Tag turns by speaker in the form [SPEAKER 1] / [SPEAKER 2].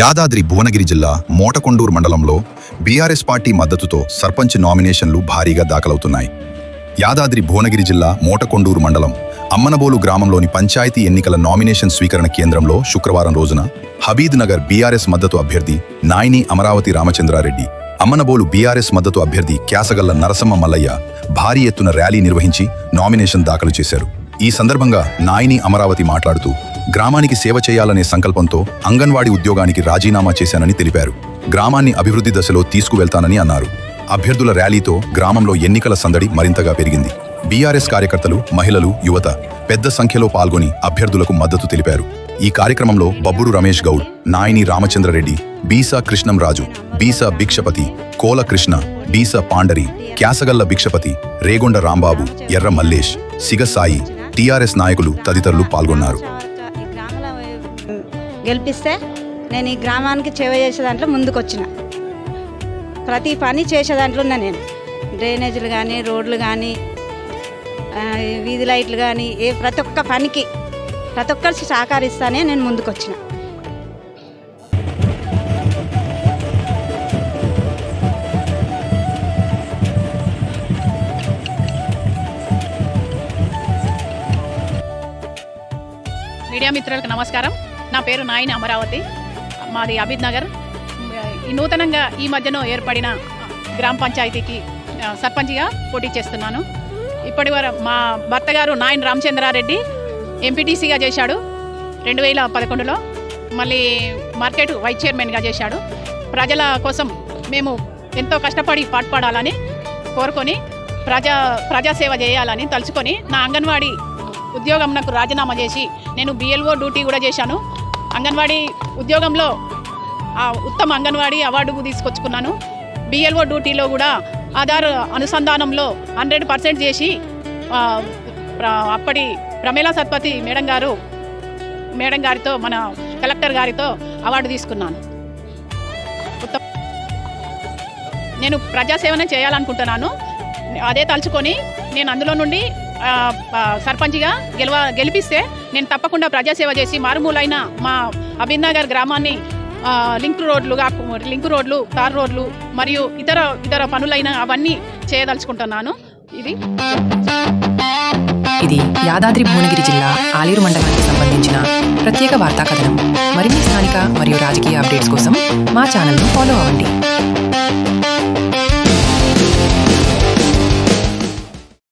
[SPEAKER 1] యాదాద్రి భువనగిరి జిల్లా మోటకొండూరు మండలంలో BRS party మద్దతుతో సర్పంచ్ నామినేషన్లు భారీగా దాఖలవుతున్నాయి. యాదాద్రి భువనగిరి జిల్లా మోటకొండూరు మండలం అమ్మనబోలు గ్రామంలోని పంచాయతీ ఎన్నికల నామినేషన్ స్వీకరణ కేంద్రంలో శుక్రవారం రోజున హబీద్ నగర్ బీఆర్ఎస్ మద్దతు అభ్యర్థి నాయిని అమరావతి రామచంద్రారెడ్డి, అమ్మనబోలు బీఆర్ఎస్ మద్దతు అభ్యర్థి క్యాసగల్ల నరసమ్మ మల్లయ్య భారీ ఎత్తున ర్యాలీ నిర్వహించి నామినేషన్ దాఖలు చేశారు. ఈ సందర్భంగా నాయిని అమరావతి మాట్లాడుతూ గ్రామానికి సేవ చేయాలనే సంకల్పంతో అంగన్వాడీ ఉద్యోగానికి రాజీనామా చేశానని తెలిపారు. గ్రామాన్ని అభివృద్ధి దశలో తీసుకువెళ్తానని అన్నారు. అభ్యర్థుల ర్యాలీతో గ్రామంలో ఎన్నికల సందడి మరింతగా పెరిగింది. బీఆర్ఎస్ కార్యకర్తలు, మహిళలు, యువత పెద్ద సంఖ్యలో పాల్గొని అభ్యర్థులకు మద్దతు తెలిపారు. ఈ కార్యక్రమంలో బబ్బురు రమేష్ గౌడ్, నాయిని రామచంద్రరెడ్డి, బీసా కృష్ణంరాజు, బీసా భిక్షపతి, కోల కృష్ణ, బీసా పాండరి, క్యాసగల్ల భిక్షపతి, రేగొండ రాంబాబు, ఎర్ర మల్లేష్, సిగసాయి, టీఆర్ఎస్ నాయకులు తదితరులు పాల్గొన్నారు.
[SPEAKER 2] గెలిపిస్తే నేను ఈ గ్రామానికి సేవ చేసే దాంట్లో ముందుకొచ్చిన, ప్రతి పని చేసే దాంట్లో ఉన్నా. నేను డ్రైనేజీలు కానీ, రోడ్లు కానీ, వీధి లైట్లు కానీ, ప్రతి ఒక్క పనికి ప్రతి ఒక్కరికి సహకరిస్తానే నేను ముందుకొచ్చిన.
[SPEAKER 3] మీడియా మిత్రులకు నమస్కారం. నా పేరు నాయిని అమరావతి, మాది హబీద్ నగర్. ఈ నూతనంగా ఈ మధ్యన ఏర్పడిన గ్రామ పంచాయతీకి సర్పంచ్గా పోటీ చేస్తున్నాను. ఇప్పటి వరకు మా భర్త గారు నాయని రామచంద్రారెడ్డి ఎంపీటీసీగా చేశాడు 2011లో. మళ్ళీ మార్కెట్ వైస్ చైర్మన్గా చేశాడు. ప్రజల కోసం మేము ఎంతో కష్టపడి పాటుపడాలని కోరుకొని ప్రజాసేవ చేయాలని తలుచుకొని నా అంగన్వాడీ ఉద్యోగం నాకు రాజీనామా చేసి నేను బిఎల్ఓ డ్యూటీ కూడా చేశాను. అంగన్వాడీ ఉద్యోగంలో ఉత్తమ అంగన్వాడీ అవార్డు తీసుకొచ్చుకున్నాను. బిఎల్ఓ డ్యూటీలో కూడా ఆధార్ అనుసంధానంలో 100% చేసి అప్పటి ప్రమేలా సత్పతి మేడం గారితో, మన కలెక్టర్ గారితో అవార్డు తీసుకున్నాను. నేను ప్రజాసేవనే చేయాలనుకుంటున్నాను. అదే తలుచుకొని నేను అందులో నుండి సర్పంచ్గా గెలిపిస్తే నేను తప్పకుండా ప్రజాసేవ చేసి మారుమూలైన మా హబీద్ నగర్ గ్రామాన్ని లింక్ రోడ్లు, తార్ రోడ్లు మరియు ఇతర పనులైన అవన్నీ చేయదలుచుకుంటున్నాను.
[SPEAKER 4] ఇది యాదాద్రి భువనగిరి జిల్లా ఆలేరు మండలానికి సంబంధించిన ప్రత్యేక వార్తా కథనం. మరిన్ని స్థానిక మరియు రాజకీయ అప్డేట్స్ కోసం మా ఛానల్ను ఫాలో అవ్వండి.